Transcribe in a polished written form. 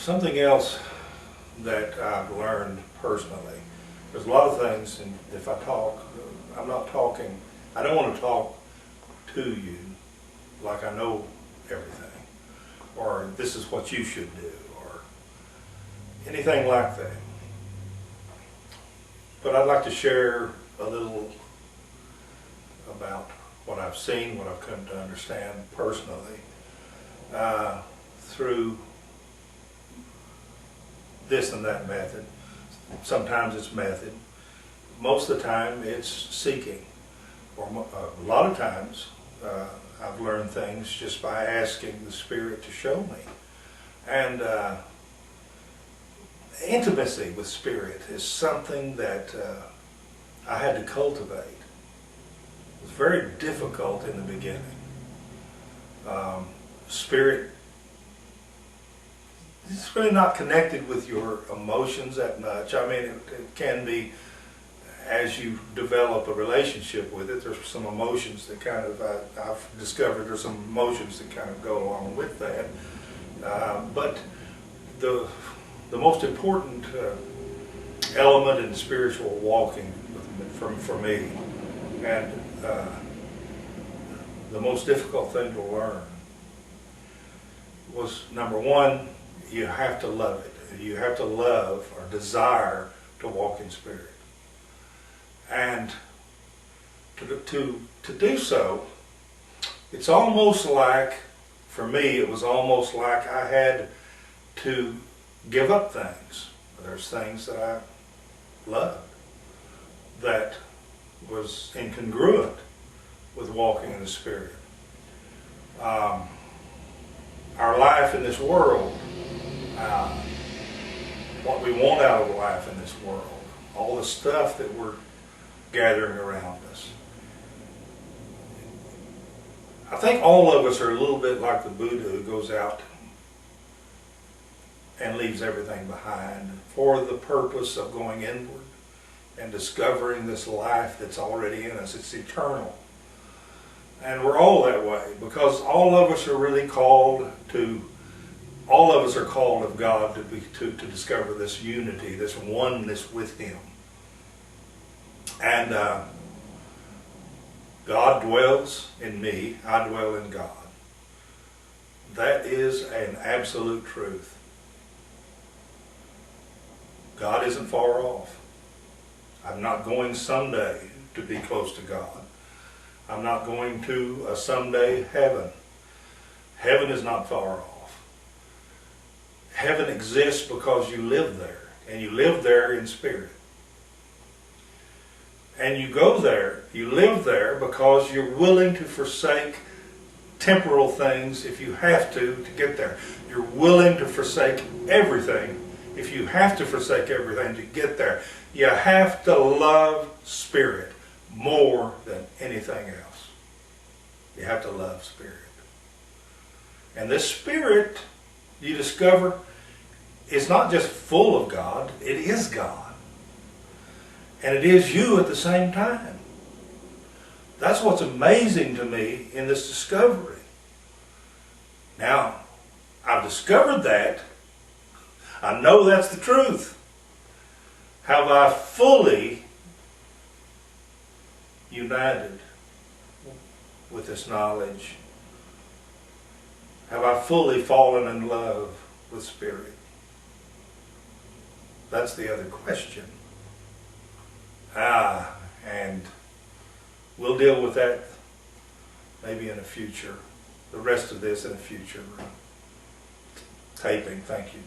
Something else that I've learned personally, there's a lot of things, and if I talk, I'm not talking, I don't want to talk to you like I know everything, or this is what you should do, or anything like that. But I'd like to share a little about what I've seen, what I've come to understand personally through this and that method. Sometimes it's method. Most of the time it's seeking. Or a lot of times I've learned things just by asking the Spirit to show me. And intimacy with Spirit is something that I had to cultivate. It was very difficult in the beginning. Spirit is really not connected with your emotions that much. I mean, it can be as you develop a relationship with it. There's some emotions that kind of, I've discovered there's some emotions that kind of go along with that. But the most important element in spiritual walking for me, and the most difficult thing to learn, was number one, you have to love it. You have to love or desire to walk in Spirit. And to do so, it's almost like, for me, it was almost like I had to give up things. There's things that I loved that was incongruent with walking in the Spirit. Our life in this world, what we want out of life in this world, all the stuff that we're gathering around us. I think all of us are a little bit like the Buddha who goes out and leaves everything behind for the purpose of going inward and discovering this life that's already in us. It's eternal. And we're all that way, because all of us are really called to, all of us are called of God to discover this unity, this oneness with Him. And God dwells in me, I dwell in God. That is an absolute truth. God isn't far off. I'm not going someday to be close to God. I'm not going to a someday heaven. Heaven is not far off. Heaven exists because you live there, and you live there in Spirit. And you go there, you live there because you're willing to forsake temporal things if you have to get there. You're willing to forsake everything if you have to forsake everything to get there. You have to love Spirit more than anything else. You have to love Spirit. And this Spirit, you discover, is not just full of God, it is God. And it is you at the same time. That's what's amazing to me in this discovery. Now, I've discovered that. I know that's the truth. Have I fully united with this knowledge? Have I fully fallen in love with Spirit? That's the other question. And we'll deal with that maybe in a future, the rest of this in a future taping. Thank you.